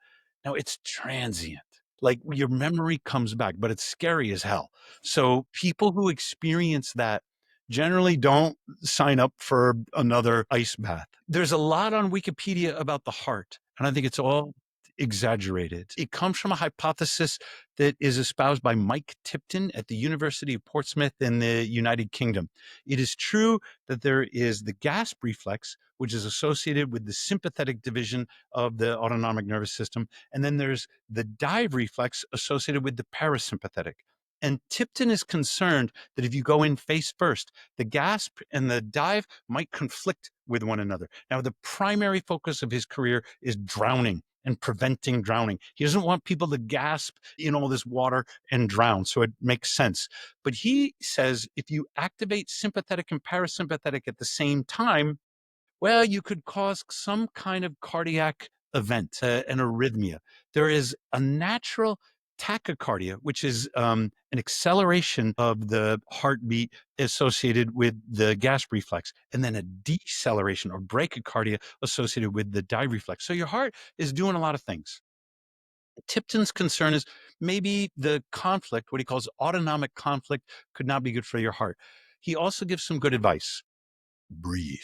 Now, it's transient. Like your memory comes back, but it's scary as hell. So people who experience that generally don't sign up for another ice bath. There's a lot on Wikipedia about the heart, and I think it's all exaggerated. It comes from a hypothesis that is espoused by Mike Tipton at the University of Portsmouth in the United Kingdom. It is true that there is the gasp reflex, which is associated with the sympathetic division of the autonomic nervous system. And then there's the dive reflex associated with the parasympathetic. And Tipton is concerned that if you go in face first, the gasp and the dive might conflict with one another. Now, the primary focus of his career is drowning and preventing drowning. He doesn't want people to gasp in all this water and drown. So it makes sense. But he says if you activate sympathetic and parasympathetic at the same time, well, you could cause some kind of cardiac event, an arrhythmia. There is a natural tachycardia, which is an acceleration of the heartbeat associated with the gasp reflex, and then a deceleration or brachycardia associated with the dive reflex. So your heart is doing a lot of things. Tipton's concern is maybe the conflict, what he calls autonomic conflict, could not be good for your heart. He also gives some good advice. Breathe.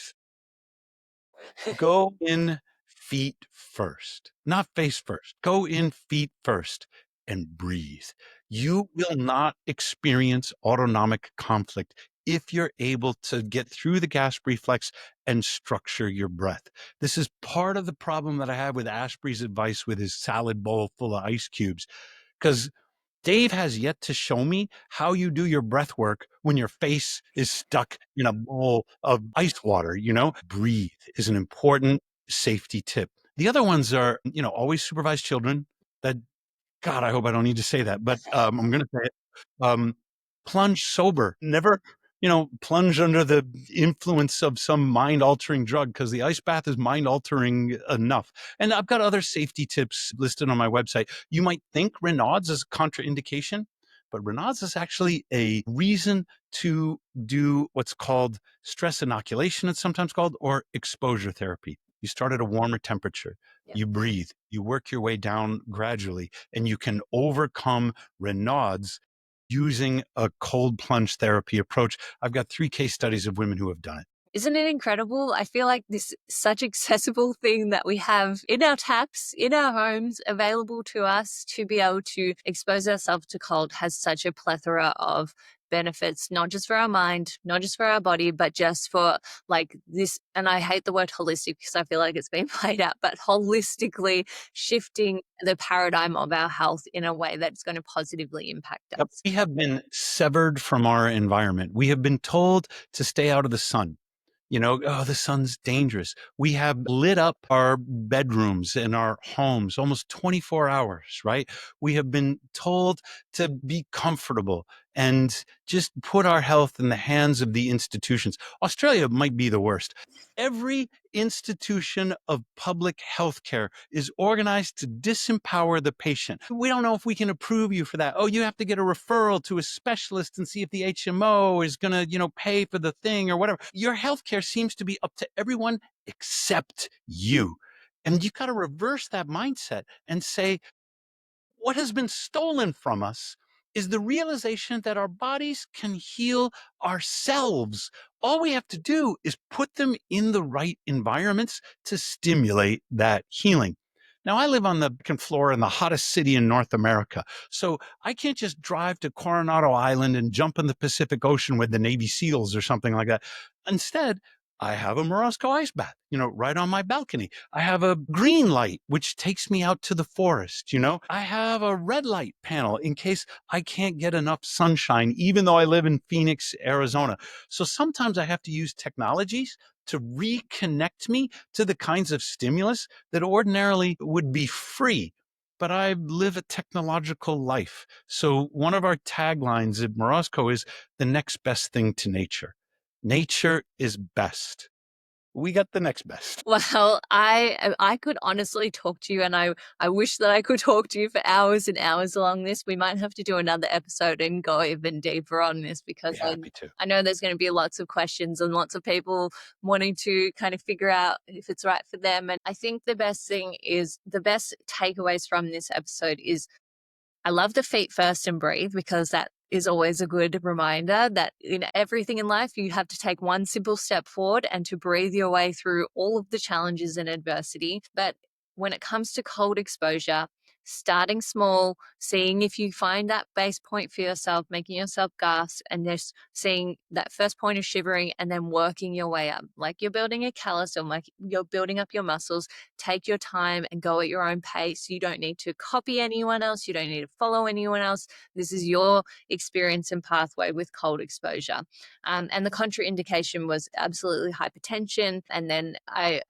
Go in feet first, not face first. Go in feet first and breathe. You will not experience autonomic conflict if you're able to get through the gasp reflex and structure your breath. This is part of the problem that I have with Asprey's advice with his salad bowl full of ice cubes, because Dave has yet to show me how you do your breath work when your face is stuck in a bowl of ice water. Breathe is an important safety tip. The other ones are, always supervise children. That, God, I hope I don't need to say that, but I'm going to say it. Um, Plunge sober. Never, plunge under the influence of some mind altering drug, because the ice bath is mind altering enough. And I've got other safety tips listed on my website. You might think Raynaud's is a contraindication, but Raynaud's is actually a reason to do what's called stress inoculation, it's sometimes called, or exposure therapy. You start at a warmer temperature, you breathe, you work your way down gradually, and you can overcome Raynaud's using a cold plunge therapy approach. I've got 3 case studies of women who have done it. Isn't it incredible? I feel like this such accessible thing that we have in our taps, in our homes, available to us to be able to expose ourselves to cold has such a plethora of benefits, not just for our mind, not just for our body, but just for like this. And I hate the word holistic because I feel like it's been played out, but holistically shifting the paradigm of our health in a way that's going to positively impact Yep. us. We have been severed from our environment. We have been told to stay out of the sun. Oh, the sun's dangerous. We have lit up our bedrooms and our homes almost 24 hours, right? We have been told to be comfortable. and just put our health in the hands of the institutions. Australia might be the worst. Every institution of public health care is organized to disempower the patient. We don't know if we can approve you for that. Oh, you have to get a referral to a specialist and see if the HMO is going to, pay for the thing or whatever. Your healthcare seems to be up to everyone except you. And you got to reverse that mindset and say, what has been stolen from us is the realization that our bodies can heal ourselves. All we have to do is put them in the right environments to stimulate that healing. Now, I live on the second floor in the hottest city in North America. So I can't just drive to Coronado Island and jump in the Pacific Ocean with the Navy SEALs or something like that. Instead, I have a Morosco ice bath, right on my balcony. I have a green light, which takes me out to the forest. I have a red light panel in case I can't get enough sunshine, even though I live in Phoenix, Arizona. So sometimes I have to use technologies to reconnect me to the kinds of stimulus that ordinarily would be free. But I live a technological life. So one of our taglines at Morosco is the next best thing to nature. Nature is best. We got the next best. Well, I could honestly talk to you, and I wish that I could talk to you for hours and hours along this. We might have to do another episode and go even deeper on this because Be happy to. I know there's going to be lots of questions and lots of people wanting to kind of figure out if it's right for them. And I think the best takeaways from this episode is I love the feet first and breathe because that is always a good reminder that in everything in life, you have to take one simple step forward and to breathe your way through all of the challenges and adversity. But when it comes to cold exposure, starting small, seeing if you find that base point for yourself, making yourself gasp, and just seeing that first point of shivering and then working your way up. Like you're building a callus or like you're building up your muscles. Take your time and go at your own pace. You don't need to copy anyone else. You don't need to follow anyone else. This is your experience and pathway with cold exposure. And the contraindication was absolutely hypertension. And then I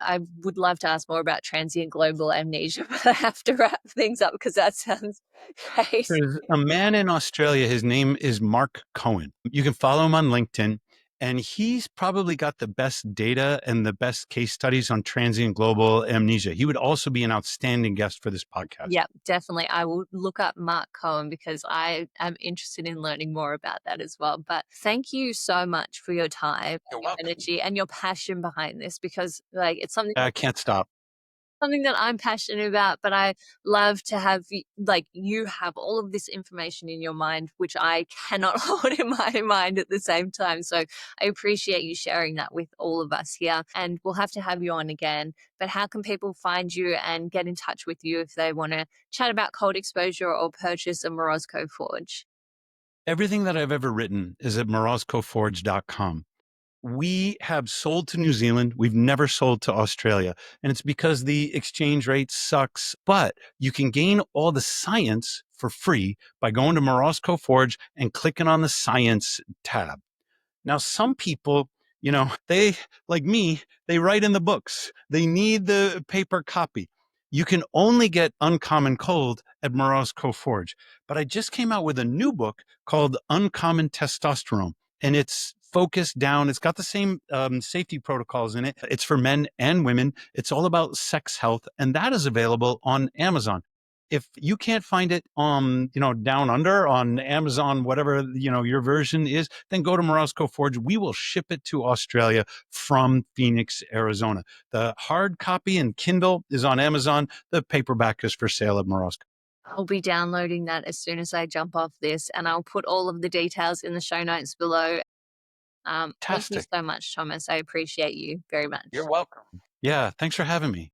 would love to ask more about transient global amnesia, but I have to wrap things up because that sounds crazy. There's a man in Australia. His name is Mark Cohen. You can follow him on LinkedIn. And he's probably got the best data and the best case studies on transient global amnesia. He would also be an outstanding guest for this podcast. Yeah, definitely. I will look up Mark Cohen because I am interested in learning more about that as well. But thank you so much for your time You're and your welcome. energy and your passion behind this because it's I can't stop. something that I'm passionate about, but I love to have you have all of this information in your mind, which I cannot hold in my mind at the same time. So I appreciate you sharing that with all of us here. And we'll have to have you on again. But how can people find you and get in touch with you if they want to chat about cold exposure or purchase a Morosco Forge? Everything that I've ever written is at moroscoforge.com. We have sold to New Zealand. We've never sold to Australia. And it's because the exchange rate sucks. But you can gain all the science for free by going to Morosco Forge and clicking on the science tab. Now, some people, they, like me, they write in the books. They need the paper copy. You can only get Uncommon Cold at Morosco Forge. But I just came out with a new book called Uncommon Testosterone, and it's focused down. It's got the same safety protocols in it. It's for men and women. It's all about sex health, and that is available on Amazon. If you can't find it down under on Amazon, whatever, your version is, then go to Morosco Forge. We will ship it to Australia from Phoenix, Arizona. The hard copy and Kindle is on Amazon. The paperback is for sale at Morosco. I'll be downloading that as soon as I jump off this, and I'll put all of the details in the show notes below. Thank you Fantastic. so much, Thomas. I appreciate you very much. You're welcome. Yeah. Thanks for having me.